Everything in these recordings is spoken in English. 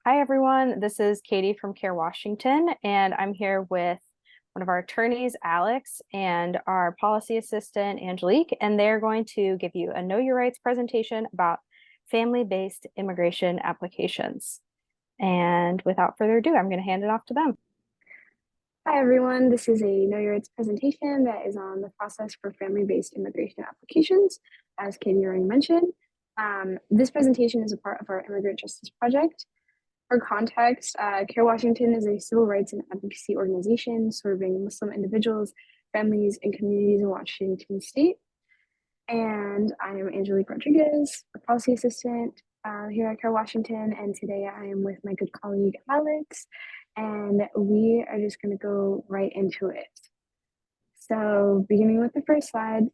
Hi, everyone. This is Katie from Care Washington, and I'm here with one of our attorneys, Alex, and our policy assistant, Angelique, and they're going to give you a Know Your Rights presentation about family-based immigration applications. And without further ado, I'm going to hand it off to them. Hi, everyone. This is a Know Your Rights presentation that is on the process for family-based immigration applications, as Katie already mentioned. This presentation is a part of our Immigrant Justice Project. For context, Care Washington is a civil rights and advocacy organization serving Muslim individuals, families, and communities in Washington State. And I am Angelique Rodriguez, a policy assistant here at Care Washington. And today I am with my good colleague, Alex, and we are just going to go right into it. So beginning with the first slide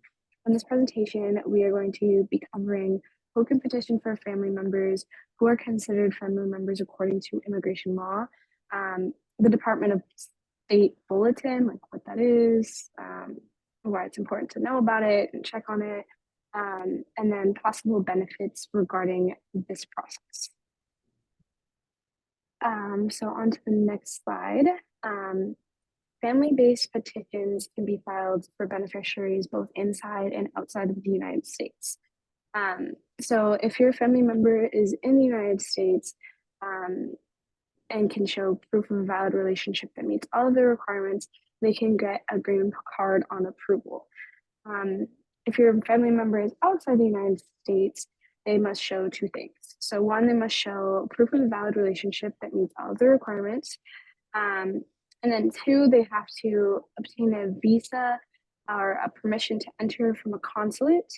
on this presentation, we are going to be covering who can petition for family members who are considered family members according to immigration law, the Department of State Bulletin, like what that is, why it's important to know about it and check on it, and then possible benefits regarding this process. So on to the next slide. Family-based petitions can be filed for beneficiaries both inside and outside of the United States. So if your family member is in the United States and can show proof of a valid relationship that meets all of the requirements, they can get a green card on approval. If your family member is outside the United States, they must show two things. So one, they must show proof of a valid relationship that meets all of the requirements. And then two, they have to obtain a visa or a permission to enter from a consulate.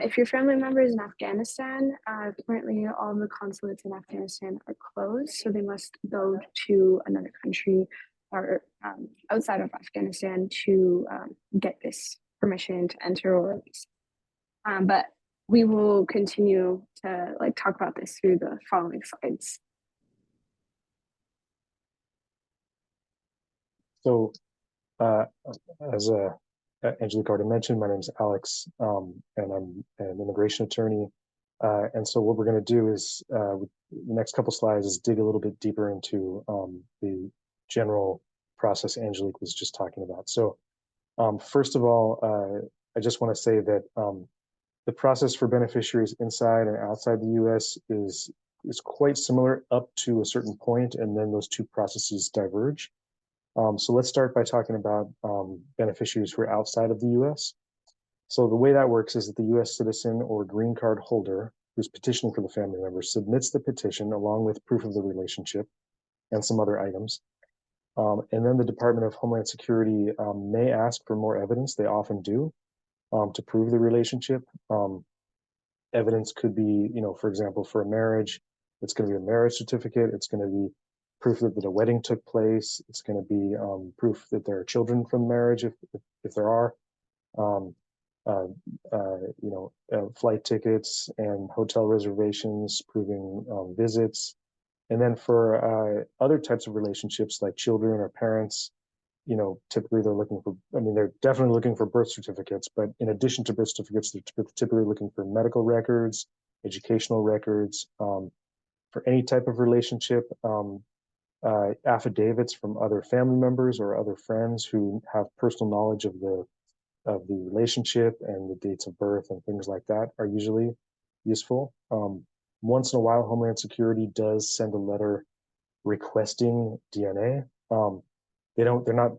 If your family member is in Afghanistan, currently all of the consulates in Afghanistan are closed, so they must go to another country or outside of Afghanistan to get this permission to enter or but we will continue to talk about this through the following slides. So as Angelique already mentioned, my name is Alex, and I'm an immigration attorney. And so what we're going to do is, the next couple slides is dig a little bit deeper into the general process Angelique was just talking about. So first of all, I just want to say that the process for beneficiaries inside and outside the U.S. is quite similar up to a certain point, and then those two processes diverge. So let's start by talking about beneficiaries who are outside of the U.S. So the way that works is that the U.S. citizen or green card holder who's petitioning for the family member submits the petition along with proof of the relationship and some other items. And then the Department of Homeland Security may ask for more evidence. They often do to prove the relationship. Evidence could be, for example, for a marriage, it's going to be a marriage certificate. It's going to be proof that a wedding took place. It's going to be proof that there are children from marriage, if there are. Flight tickets and hotel reservations, proving visits. And then for other types of relationships like children or parents, typically they're looking for, they're definitely looking for birth certificates, but in addition to birth certificates, they're typically looking for medical records, educational records, for any type of relationship, affidavits from other family members or other friends who have personal knowledge of the relationship and the dates of birth and things like that are usually useful. Once in a while, Homeland Security does send a letter requesting DNA. They're not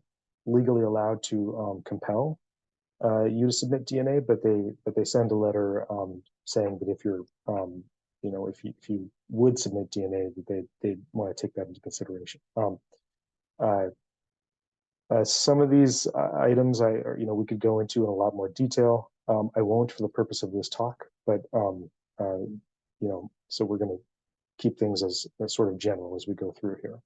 legally allowed to compel you to submit DNA, but they send a letter saying that if you're if you would submit DNA, that they want to take that into consideration. Some of these items we could go into in a lot more detail. I won't for the purpose of this talk, but so we're going to keep things as sort of general as we go through here.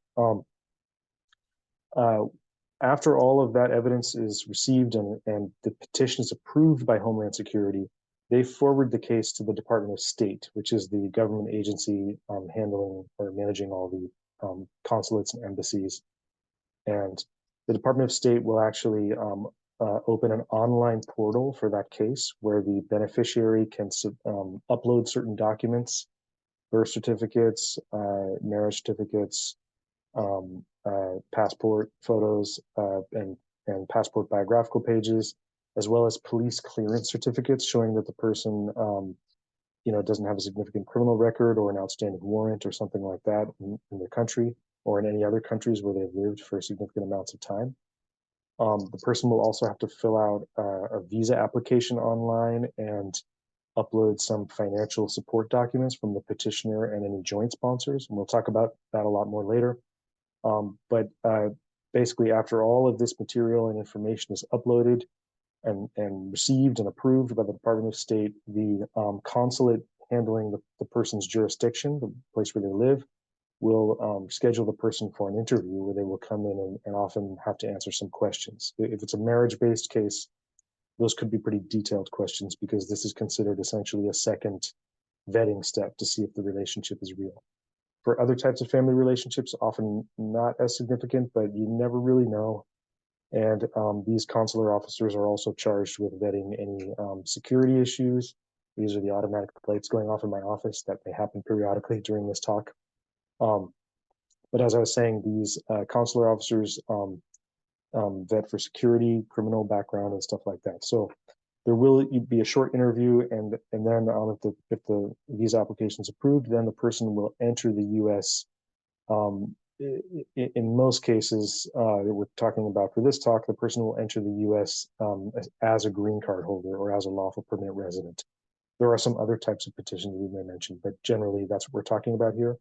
After all of that evidence is received and the petition is approved by Homeland Security, they forward the case to the Department of State, which is the government agency handling or managing all the consulates and embassies. And the Department of State will actually open an online portal for that case where the beneficiary can upload certain documents birth certificates, marriage certificates, passport photos, and passport biographical pages, as well as police clearance certificates showing that the person, doesn't have a significant criminal record or an outstanding warrant or something like that in their country or in any other countries where they've lived for significant amounts of time. The person will also have to fill out a visa application online and upload some financial support documents from the petitioner and any joint sponsors. And we'll talk about that a lot more later. But basically, after all of this material and information is uploaded and received and approved by the Department of State, the consulate handling the person's jurisdiction, the place where they live, will schedule the person for an interview where they will come in and often have to answer some questions. If it's a marriage-based case, those could be pretty detailed questions because this is considered essentially a second vetting step to see if the relationship is real. For other types of family relationships, often not as significant, but you never really know. And these consular officers are also charged with vetting any security issues. These are the automatic lights going off in my office that may happen periodically during this talk. But as I was saying, these consular officers vet for security, criminal background, and stuff like that. So there will be a short interview, and then if the visa application is approved, then the person will enter the U.S. In most cases that we're talking about for this talk, the person will enter the U.S. As a green card holder or as a lawful permanent resident. There are some other types of petitions we may mention, but generally that's what we're talking about here.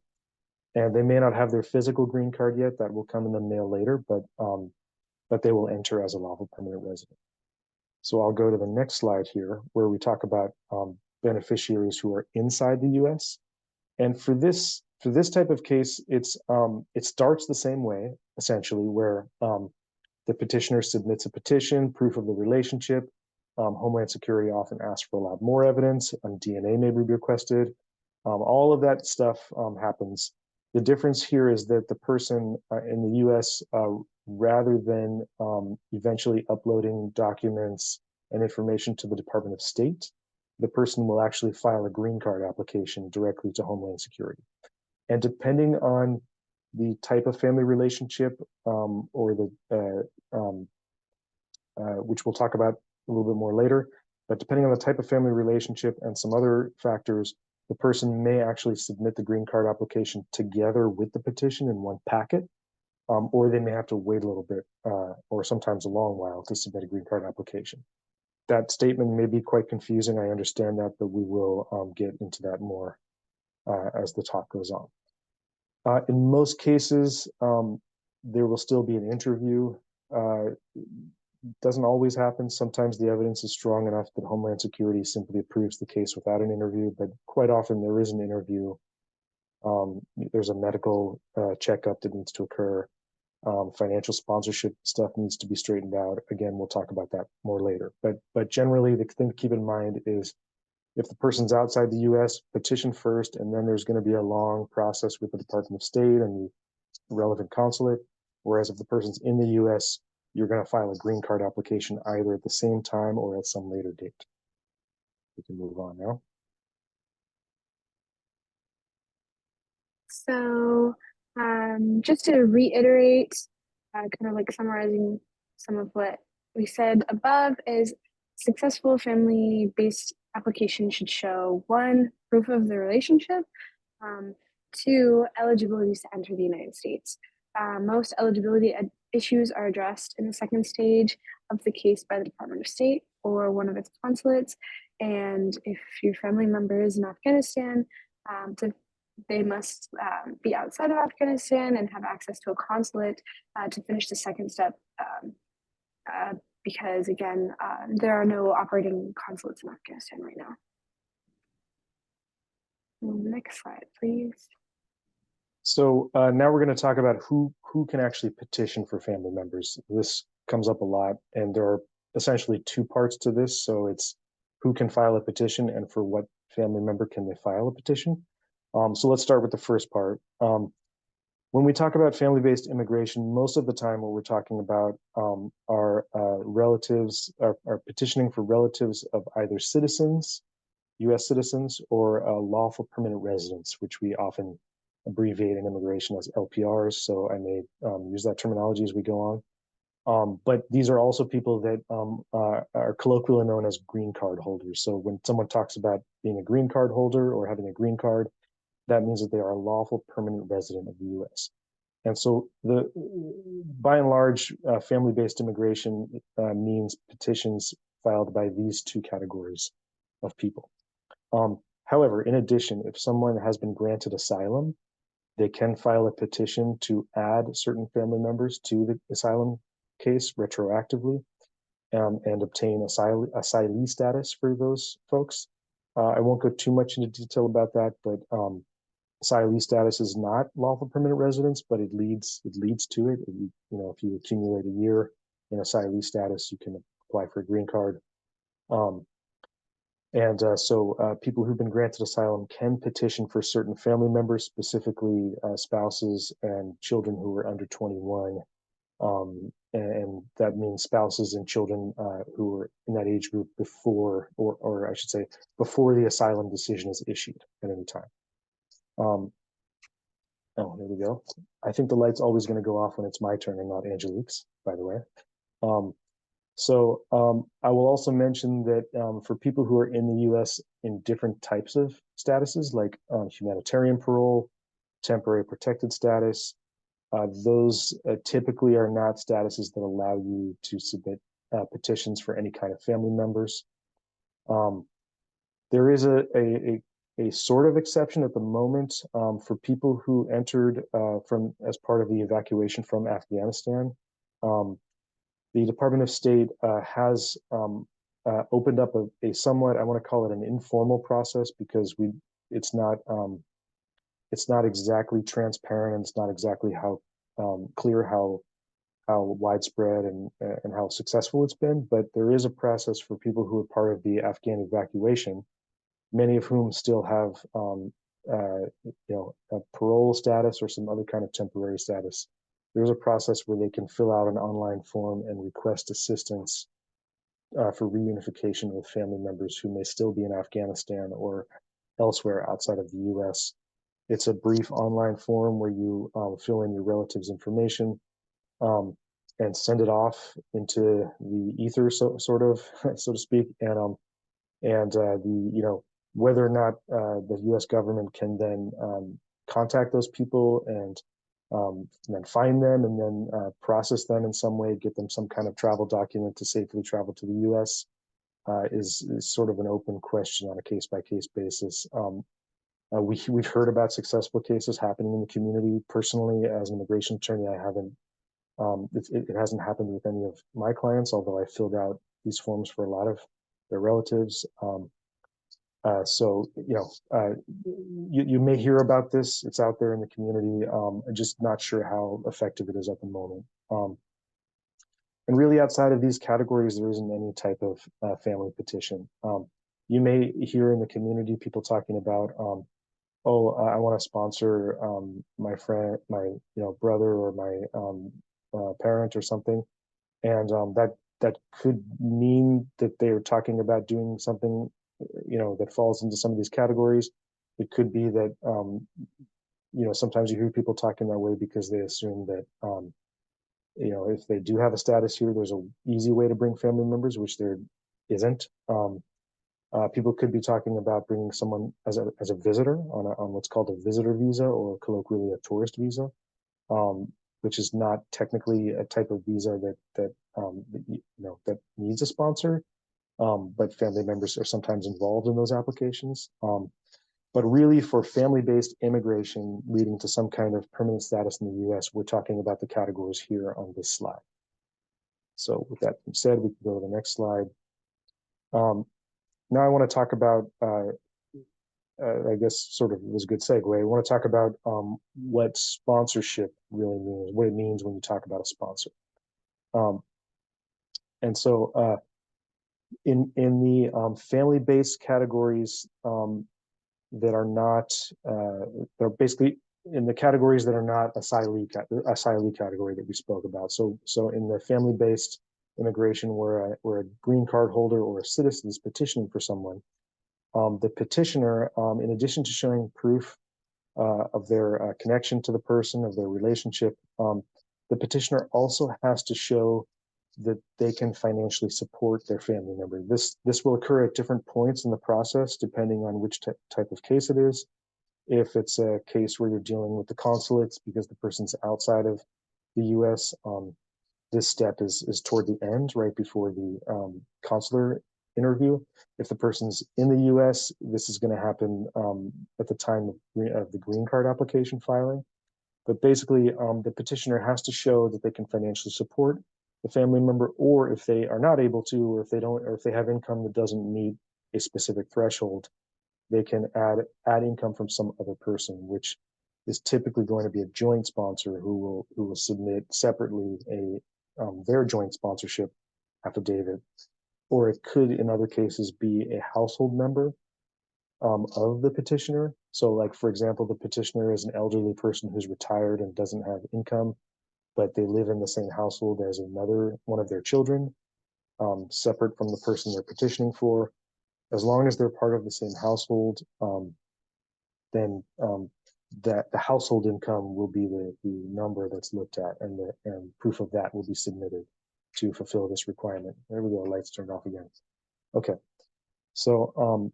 And they may not have their physical green card yet. That will come in the mail later, but they will enter as a lawful permanent resident. So I'll go to the next slide here, where we talk about beneficiaries who are inside the U.S. And for this type of case, it starts the same way, essentially, where the petitioner submits a petition, proof of the relationship. Homeland Security often asks for a lot more evidence. DNA may be requested. All of that stuff happens. The difference here is that the person in the U.S., rather than eventually uploading documents and information to the Department of State, the person will actually file a green card application directly to Homeland Security. And depending on the type of family relationship or which we'll talk about a little bit more later, but depending on the type of family relationship and some other factors, the person may actually submit the green card application together with the petition in one packet, or they may have to wait a little bit, or sometimes a long while to submit a green card application. That statement may be quite confusing, I understand that, but we will get into that more as the talk goes on. In most cases, there will still be an interview. Doesn't always happen. Sometimes the evidence is strong enough that Homeland Security simply approves the case without an interview, but quite often there is an interview. There's a medical checkup that needs to occur. Financial sponsorship stuff needs to be straightened out. Again, we'll talk about that more later. But generally, the thing to keep in mind is if the person's outside the U.S., petition first, and then there's going to be a long process with the Department of State and the relevant consulate. Whereas if the person's in the U.S., you're going to file a green card application either at the same time or at some later date. We can move on now. So just to reiterate, kind of like summarizing some of what we said above, is successful family-based application should show 1, proof of the relationship, 2, eligibility to enter the United States. Most eligibility issues are addressed in the second stage of the case by the Department of State or one of its consulates. And if your family member is in Afghanistan, they must be outside of Afghanistan and have access to a consulate to finish the second step, because again, there are no operating consulates in Afghanistan right now. Next slide, please. So now we're going to talk about who can actually petition for family members. This comes up a lot, and there are essentially 2 parts to this. So it's who can file a petition and for what family member can they file a petition. So let's start with the first part. When we talk about family-based immigration, most of the time what we're talking about are relatives, are petitioning for relatives of either citizens U.S. citizens, or lawful permanent residents, which we often abbreviate in immigration as LPRs. So I may use that terminology as we go on. But these are also people that are colloquially known as green card holders. So when someone talks about being a green card holder or having a green card, that means that they are a lawful permanent resident of the U.S. And so by and large, family-based immigration means petitions filed by these two categories of people. However, in addition, if someone has been granted asylum, they can file a petition to add certain family members to the asylum case retroactively and obtain asylee status for those folks. I won't go too much into detail about that, but asylee status is not lawful permanent residence, but it leads to it. If you accumulate a year in asylee status, you can apply for a green card. So people who've been granted asylum can petition for certain family members, specifically spouses and children who are under 21. And that means spouses and children who are in that age group before, or I should say, before the asylum decision is issued at any time. Oh, there we go. I think the light's always going to go off when it's my turn and not Angelique's, by the way. I will also mention that for people who are in the U.S. in different types of statuses, like humanitarian parole, temporary protected status, those typically are not statuses that allow you to submit petitions for any kind of family members. There is a sort of exception at the moment for people who entered as part of the evacuation from Afghanistan. The Department of State has opened up a somewhat, I want to call it an informal process, because it's not exactly transparent, and it's not exactly how clear how widespread and how successful it's been. But there is a process for people who are part of the Afghan evacuation, many of whom still have a parole status or some other kind of temporary status. There's a process where they can fill out an online form and request assistance for reunification with family members who may still be in Afghanistan or elsewhere outside of the U.S. It's a brief online form where you fill in your relative's information and send it off into the ether, so to speak, and whether or not the U.S. government can then contact those people and then find them and then process them in some way, get them some kind of travel document to safely travel to the U.S. Is sort of an open question on a case-by-case basis. We've heard about successful cases happening in the community. Personally, as an immigration attorney, I haven't. It hasn't happened with any of my clients, although I filled out these forms for a lot of their relatives. You may hear about this. It's out there in the community. I'm just not sure how effective it is at the moment. And really, outside of these categories, there isn't any type of family petition. You may hear in the community people talking about, I want to sponsor my friend, my brother, or my parent or something, and that could mean that they're talking about doing something that falls into some of these categories. It could be that sometimes you hear people talking that way because they assume that if they do have a status here, there's an easy way to bring family members, which there isn't. People could be talking about bringing someone as a visitor on what's called a visitor visa, or colloquially a tourist visa, which is not technically a type of visa that needs a sponsor, but family members are sometimes involved in those applications. But really, for family-based immigration leading to some kind of permanent status in the U.S., we're talking about the categories here on this slide. So with that being said, we can go to the next slide. Now I want to talk about, I guess sort of was a good segue. I want to talk about what sponsorship really means, what it means when you talk about a sponsor. In the family-based categories that are not, they're basically in the categories that are not asylee category that we spoke about. So in the family-based immigration where a green card holder or a citizen is petitioning for someone, the petitioner, in addition to showing proof of their connection to the person, of their relationship, the petitioner also has to show that they can financially support their family member. This will occur at different points in the process, depending on which type of case it is. If it's a case where you're dealing with the consulates because the person's outside of the U.S., this step is toward the end, right before the consular interview. If the person's in the U.S., this is going to happen at the time of the green card application filing. But basically, the petitioner has to show that they can financially support the family member, or if they are not able to, or if they don't, or if they have income that doesn't meet a specific threshold, they can add income from some other person, which is typically going to be a joint sponsor who will submit separately their joint sponsorship affidavit, or it could, in other cases, be a household member of the petitioner. So, like, for example, the petitioner is an elderly person who's retired and doesn't have income, but they live in the same household as one of their children, separate from the person they're petitioning for. As long as they're part of the same household, then that the household income will be the number that's looked at, and proof of that will be submitted to fulfill this requirement. There we go, lights turned off again. Okay, so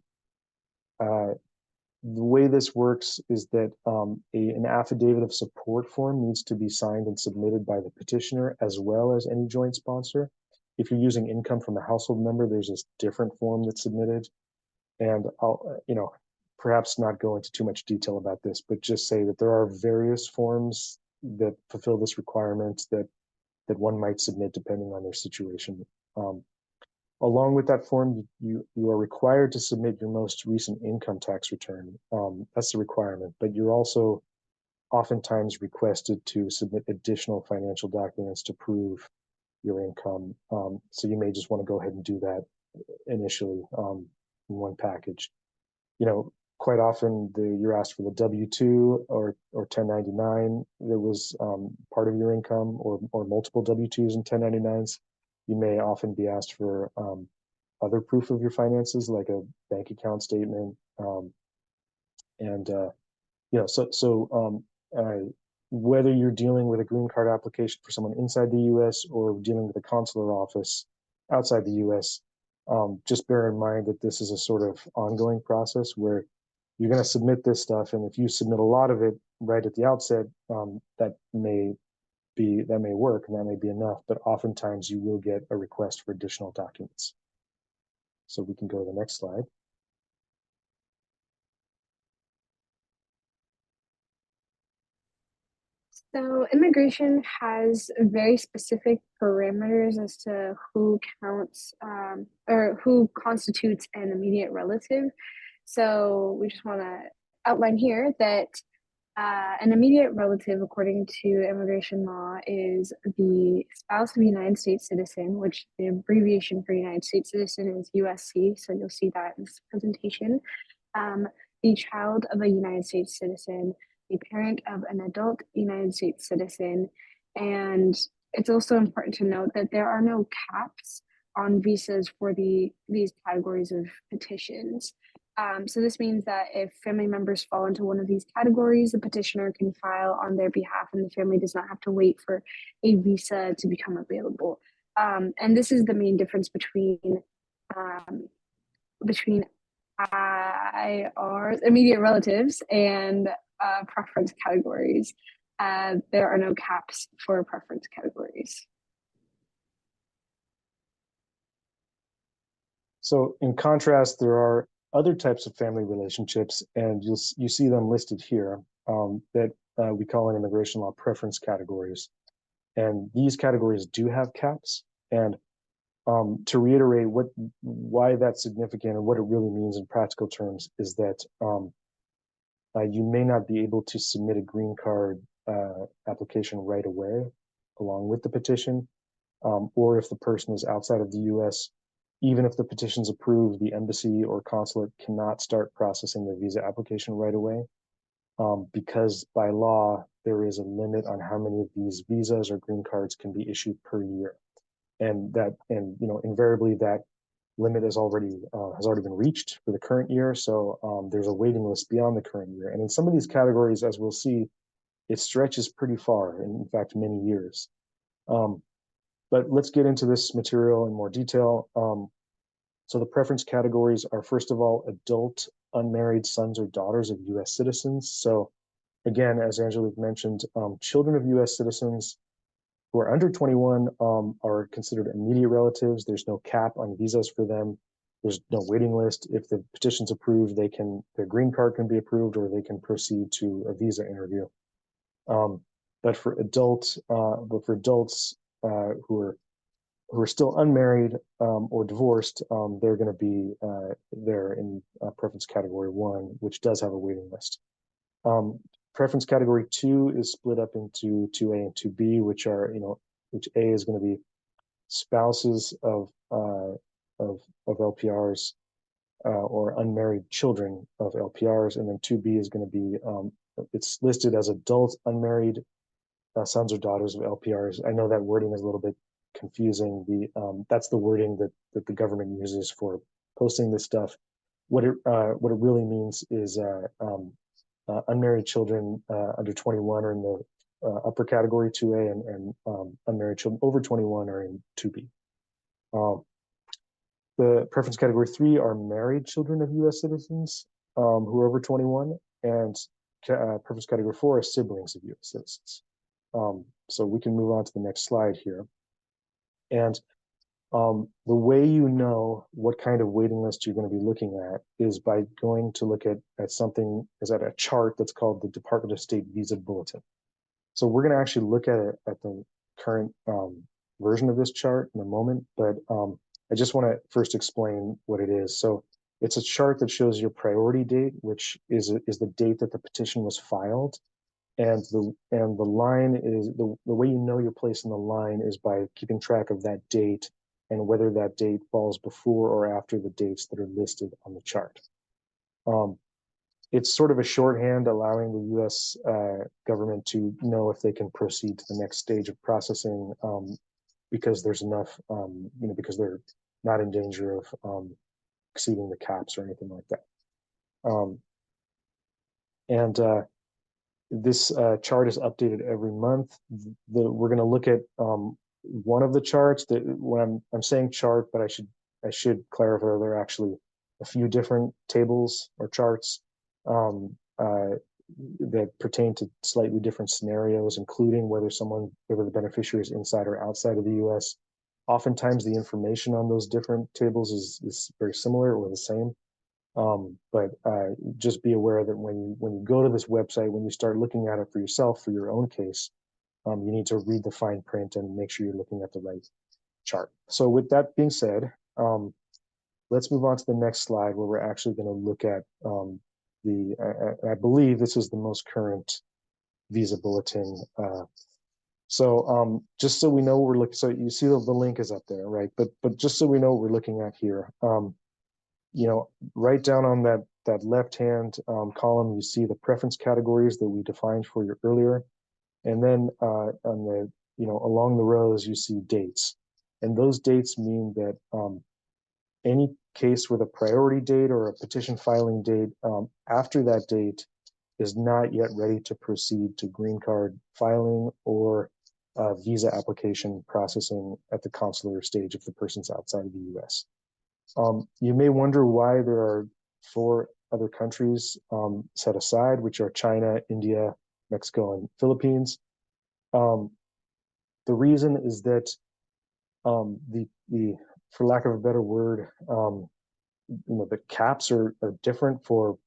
the way this works is that an affidavit of support form needs to be signed and submitted by the petitioner as well as any joint sponsor. If you're using income from a household member, there's this different form that's submitted. And I'll, perhaps not go into too much detail about this, but just say that there are various forms that fulfill this requirement that one might submit depending on their situation. Along with that form, you are required to submit your most recent income tax return. That's the requirement, but you're also oftentimes requested to submit additional financial documents to prove your income. So you may just want to go ahead and do that initially in one package. Quite often you're asked for the W-2 or 1099 that was part of your income, or multiple W-2s and 1099s. You may often be asked for other proof of your finances, like a bank account statement, whether you're dealing with a green card application for someone inside the U.S. or dealing with a consular office outside the U.S., just bear in mind that this is a sort of ongoing process where you're going to submit this stuff, and if you submit a lot of it right at the outset, that may work and that may be enough, but oftentimes you will get a request for additional documents. So we can go to the next slide. So immigration has very specific parameters as to who counts or who constitutes an immediate relative. So we just want to outline here that an immediate relative, according to immigration law, is the spouse of a United States citizen, which the abbreviation for United States citizen is USC. So you'll see that in this presentation. The child of a United States citizen, the parent of an adult United States citizen. And it's also important to note that there are no caps on visas for these categories of petitions. So this means that if family members fall into one of these categories, the petitioner can file on their behalf and the family does not have to wait for a visa to become available. And this is the main difference between IRs, immediate relatives, and preference categories. There are no caps for preference categories. So in contrast, there are other types of family relationships, and you see them listed here, that we call in immigration law preference categories. And these categories do have caps. And to reiterate why that's significant and what it really means in practical terms is that you may not be able to submit a green card application right away along with the petition, or if the person is outside of the U.S., even if the petition's approved, the embassy or consulate cannot start processing the visa application right away, because by law, there is a limit on how many of these visas or green cards can be issued per year. And invariably that limit has already been reached for the current year. So there's a waiting list beyond the current year. And in some of these categories, as we'll see, it stretches pretty far, in fact, many years. But let's get into this material in more detail. So the preference categories are, first of all, adult unmarried sons or daughters of U.S. citizens. So again, as Angelique mentioned, children of U.S. citizens who are under 21 are considered immediate relatives. There's no cap on visas for them. There's no waiting list. If the petition's approved, their green card can be approved, or they can proceed to a visa interview. But for adults who are still unmarried or divorced, they're going to be there in preference category 1, which does have a waiting list. Preference category 2 is split up into 2A and 2B, which A is going to be spouses of LPRs or unmarried children of LPRs, and then 2B is going to be it's listed as adult unmarried sons or daughters of LPRs. I know that wording is a little bit confusing. That's the wording that the government uses for posting this stuff. What it really means is unmarried children under 21 are in the upper category 2A, and unmarried children over 21 are in 2B. The preference category 3 are married children of U.S. citizens who are over 21, and preference category 4 are siblings of U.S. citizens. So we can move on to the next slide here. And the way you know what kind of waiting list you're going to be looking at is by going to look at a chart that's called the Department of State Visa Bulletin. So we're going to actually look at it at the current version of this chart in a moment, but I just want to first explain what it is. So it's a chart that shows your priority date, which is the date that the petition was filed. And the line is the way you know your place in the line is by keeping track of that date and whether that date falls before or after the dates that are listed on the chart. It's sort of a shorthand allowing the U.S. Government to know if they can proceed to the next stage of processing because there's enough, because they're not in danger of exceeding the caps or anything like that. This chart is updated every month. We're going to look at one of the charts. When I'm saying chart, but I should clarify there are actually a few different tables or charts that pertain to slightly different scenarios, including whether the beneficiary is inside or outside of the U.S. Oftentimes, the information on those different tables is very similar or the same. But just be aware that when you go to this website, when you start looking at it for yourself, for your own case, you need to read the fine print and make sure you're looking at the right chart. So with that being said, let's move on to the next slide where we're actually going to look at I believe this is the most current visa bulletin. So just so we know what we're looking, so you see the link is up there, right? But just so we know what we're looking at here, right down on that left-hand column, you see the preference categories that we defined for you earlier. And then on the, along the rows, you see dates. And those dates mean that any case with a priority date or a petition filing date after that date is not yet ready to proceed to green card filing or visa application processing at the consular stage if the person's outside of the U.S. You may wonder why there are 4 other countries set aside, which are China, India, Mexico, and Philippines. The reason is that for lack of a better word, the caps are different for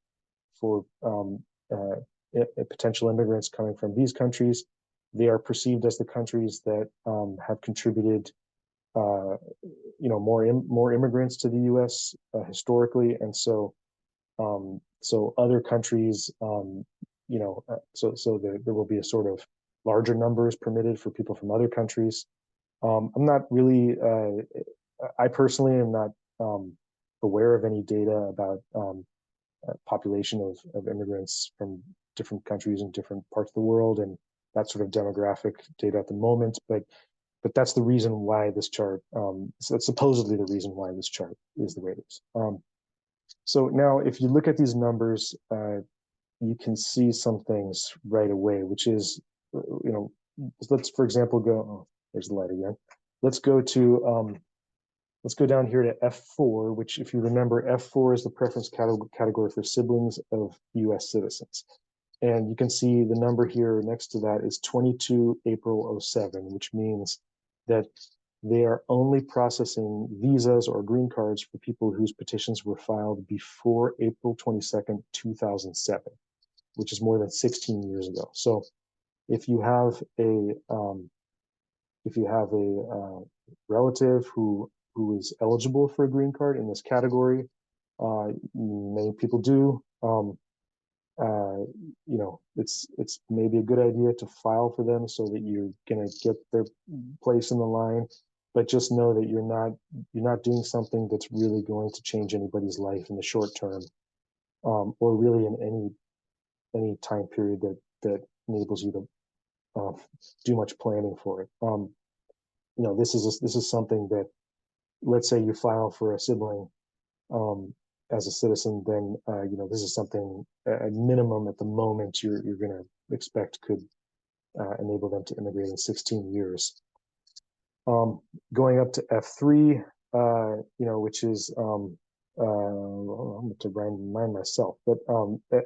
potential immigrants coming from these countries. They are perceived as the countries that have contributed more immigrants to the U.S. Historically, and so other countries, so there will be a sort of larger numbers permitted for people from other countries. I'm not really, I personally am not aware of any data about population of immigrants from different countries in different parts of the world and that sort of demographic data at the moment, but but that's the reason why this chart, so that's supposedly the reason why this chart is the way it is. So now if you look at these numbers, you can see some things right away, which is, let's, for example, there's the light again. Let's go down here to F4, which, if you remember, F4 is the preference category for siblings of US citizens. And you can see the number here next to that is 22 April 07, which means that they are only processing visas or green cards for people whose petitions were filed before April 22nd, 2007, which is more than 16 years ago. So if you have a relative who is eligible for a green card in this category, many people do. It's maybe a good idea to file for them so that you're going to get their place in the line, but just know that you're not doing something that's really going to change anybody's life in the short term, or really in any time period that enables you to do much planning for it. This is something that, let's say you file for a sibling as a citizen, then this is something at minimum at the moment you're going to expect could enable them to immigrate in 16 years. Going up to F3, which is I'm going to remind myself, but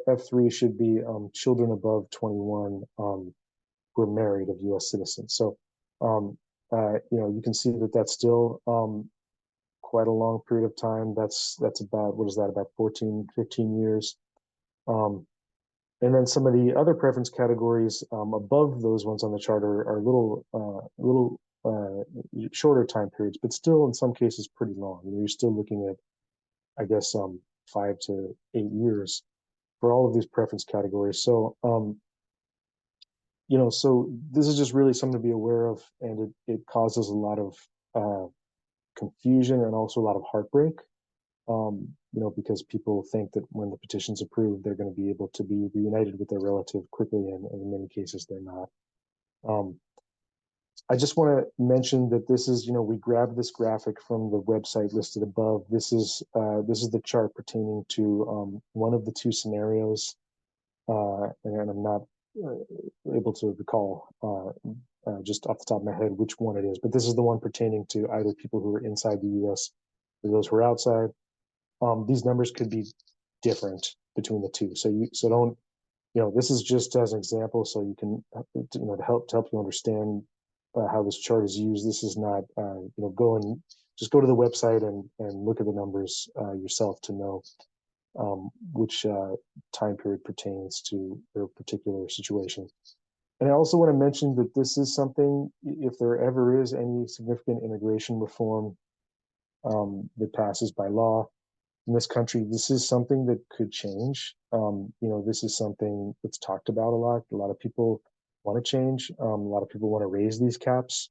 F3 should be children above 21 who are married of U.S. citizens. So you can see that that's still quite a long period of time. That's about, what is that, about 14, 15 years. And then some of the other preference categories above those ones on the chart are little shorter time periods, but still in some cases pretty long. You're still looking at, I guess, 5 to 8 years for all of these preference categories. So so this is just really something to be aware of, and it causes a lot of confusion and also a lot of heartbreak, because people think that when the petition's approved, they're going to be able to be reunited with their relative quickly, and in many cases they're not. I just want to mention that this is, we grabbed this graphic from the website listed above. This is the chart pertaining to one of the two scenarios, and I'm not able to recall just off the top of my head which one it is, but this is the one pertaining to either people who are inside the U.S. or those who are outside. These numbers could be different between the two, so don't, this is just as an example, so you can, to help you understand how this chart is used. This is not, go to the website and look at the numbers yourself to know which time period pertains to their particular situation. And I also want to mention that this is something, if there ever is any significant immigration reform that passes by law in this country, this is something that could change. This is something that's talked about a lot. A lot of people want to change. A lot of people want to raise these caps.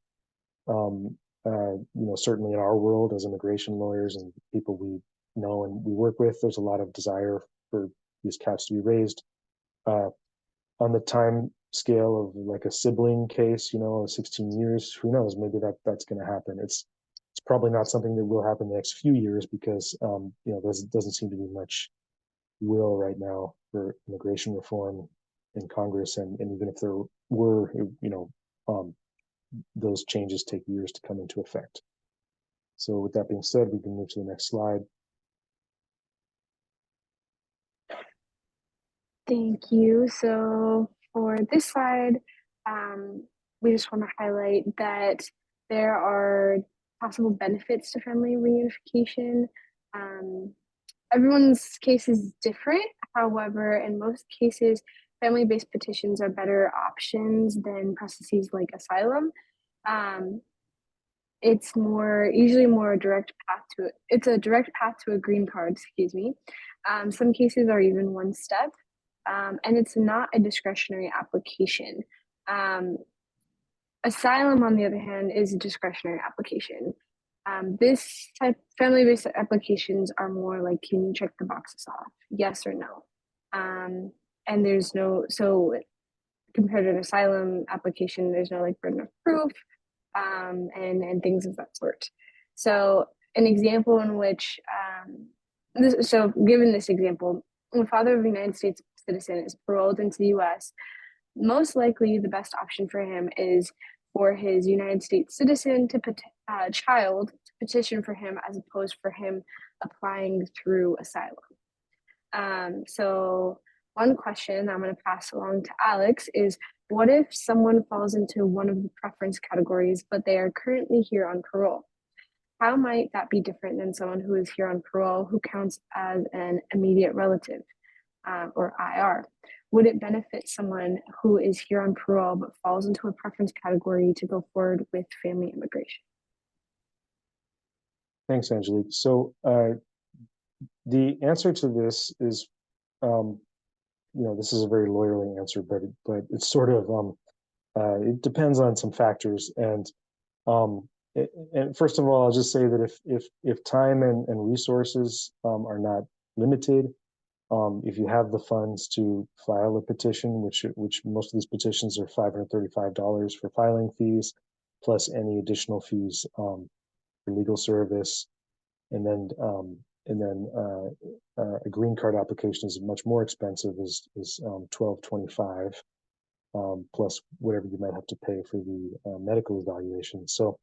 Certainly in our world as immigration lawyers and people we know and we work with, there's a lot of desire for these caps to be raised. On the time scale of like a sibling case, 16 years, who knows, maybe that's going to happen. It's probably not something that will happen in the next few years because, there doesn't seem to be much will right now for immigration reform in Congress. And even if there were, those changes take years to come into effect. So with that being said, we can move to the next slide. Thank you. So for this slide, we just want to highlight that there are possible benefits to family reunification. Everyone's case is different. However, in most cases, family-based petitions are better options than processes like asylum. It's usually more a direct path to a green card, excuse me. Some cases are even one step. And it's not a discretionary application. Asylum, on the other hand, is a discretionary application. This type family-based applications are more like, can you check the boxes off, yes or no? And there's no, so compared to an asylum application, there's no like burden of proof. and things of that sort. So an example in which, given this example, when the father of a United States citizen is paroled into the U.S., most likely the best option for him is for his United States citizen child to petition for him as opposed for him applying through asylum. So one question I'm going to pass along to Alex is, what if someone falls into one of the preference categories, but they are currently here on parole? How might that be different than someone who is here on parole who counts as an immediate relative, or IR? Would it benefit someone who is here on parole but falls into a preference category to go forward with family immigration? Thanks, Angelique. So the answer to this is, this is a very lawyerly answer, but it's sort of it depends on some factors. And first of all, I'll just say that if time and resources are not limited, if you have the funds to file a petition, which most of these petitions are $535 for filing fees, plus any additional fees for legal service, and then a green card application is much more expensive, is $1225, plus whatever you might have to pay for the medical evaluation. So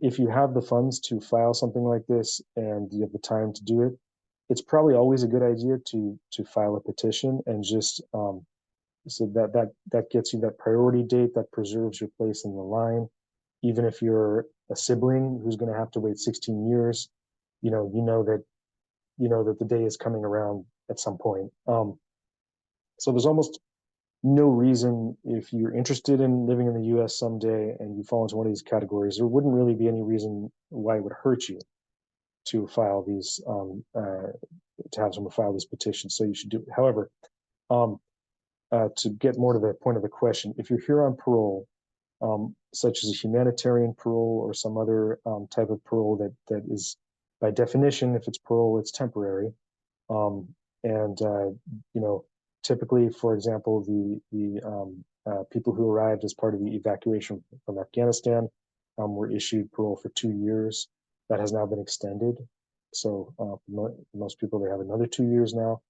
if you have the funds to file something like this and you have the time to do it, it's probably always a good idea to file a petition, and just so that gets you that priority date, that preserves your place in the line. Even if you're a sibling who's going to have to wait 16 years, you know that the day is coming around at some point. So there's almost no reason, if you're interested in living in the U.S. someday and you fall into one of these categories, there wouldn't really be any reason why it would hurt you to file these, to have someone file these petitions. So you should do it. However, to get more to the point of the question, if you're here on parole, such as a humanitarian parole or some other type of parole that is, by definition, if it's parole, it's temporary. Typically, for example, the people who arrived as part of the evacuation from Afghanistan were issued parole for 2 years. That has now been extended. So for most people, they have another 2 years now.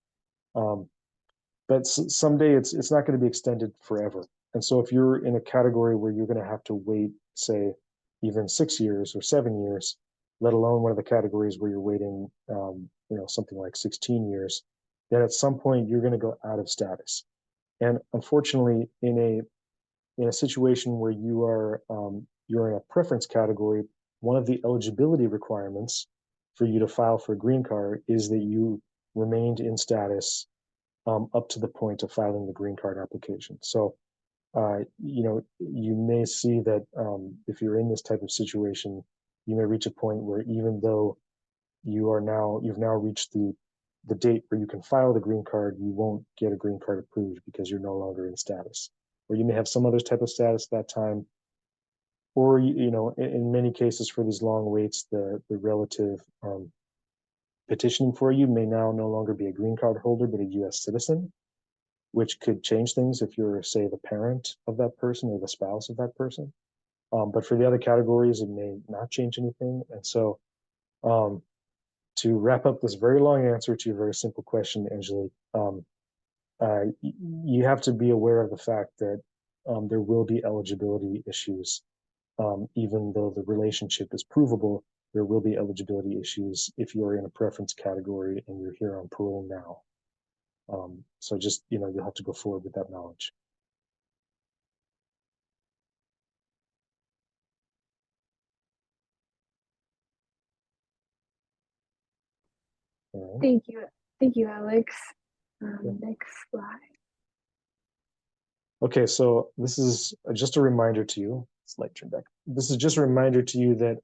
But someday it's not going to be extended forever. And so if you're in a category where you're going to have to wait, say, even 6 years or 7 years, let alone one of the categories where you're waiting, something like 16 years, then at some point you're going to go out of status. And unfortunately, in a situation where you're in a preference category, one of the eligibility requirements for you to file for a green card is that you remained in status up to the point of filing the green card application. So, you may see that if you're in this type of situation, you may reach a point where even though you've now reached the date where you can file the green card, you won't get a green card approved because you're no longer in status. Or you may have some other type of status at that time. Or, in many cases for these long waits, the relative petitioning for you may now no longer be a green card holder, but a U.S. citizen, which could change things if you're, say, the parent of that person or the spouse of that person. But for the other categories, it may not change anything. And so to wrap up this very long answer to your very simple question, Angelique, you have to be aware of the fact that there will be eligibility issues. Even though the relationship is provable, there will be eligibility issues if you're in a preference category and you're here on parole now. So just, you'll have to go forward with that knowledge. Right. Thank you, Alex. Next slide. Okay, so this is just a reminder to you. Slide turn back. This is just a reminder to you that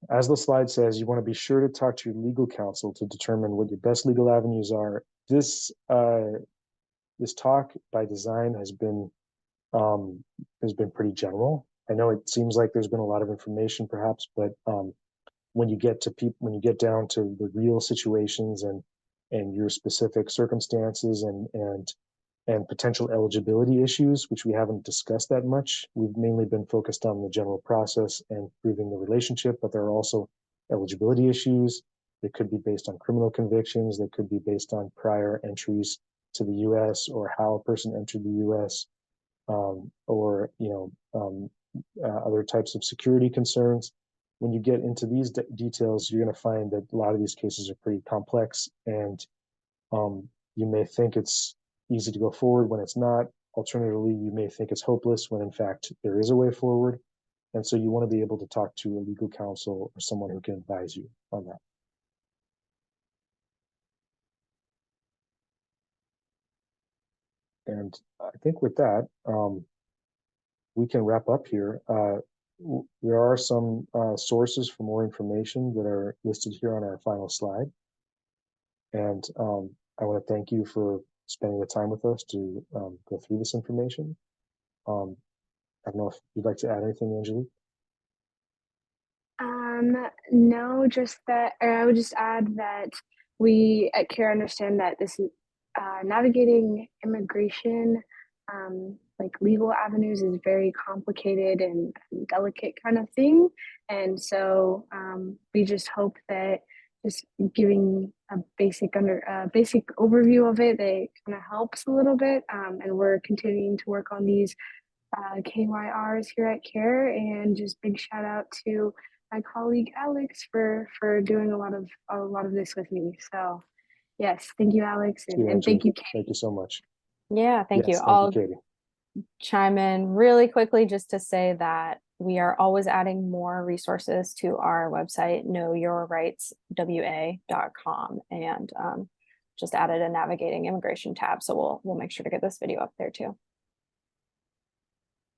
as the slide says, you want to be sure to talk to your legal counsel to determine what your best legal avenues are. This talk by design has been pretty general. I know it seems like there's been a lot of information, perhaps, but when you get down to the real situations and your specific circumstances and and potential eligibility issues, which we haven't discussed that much. We've mainly been focused on the general process and proving the relationship, but there are also eligibility issues. They could be based on criminal convictions. They could be based on prior entries to the U.S. or how a person entered the U.S. Or other types of security concerns. When you get into these details, you're going to find that a lot of these cases are pretty complex, and you may think it's easy to go forward when it's not. Alternatively, you may think it's hopeless when in fact there is a way forward. And so you want to be able to talk to a legal counsel or someone who can advise you on that. And I think with that, we can wrap up here. There are some sources for more information that are listed here on our final slide. And I want to thank you for spending the time with us to go through this information. I don't know if you'd like to add anything, Angelique. No, just that, or I would just add that we at CARE understand that this is navigating immigration, like legal avenues, is very complicated and delicate kind of thing. And so we just hope that just giving a basic overview of it, that kind of helps a little bit. And we're continuing to work on these KYRs here at CARE, and just big shout out to my colleague Alex for doing a lot of this with me. So yes, thank you, Alex, and thank you, Katie. Thank you so much. Yeah, thank you. Yes, I'll thank you, Katie. chime in really quickly just to say that we are always adding more resources to our website, knowyourrightswa.com, and just added a navigating immigration tab. So we'll make sure to get this video up there too.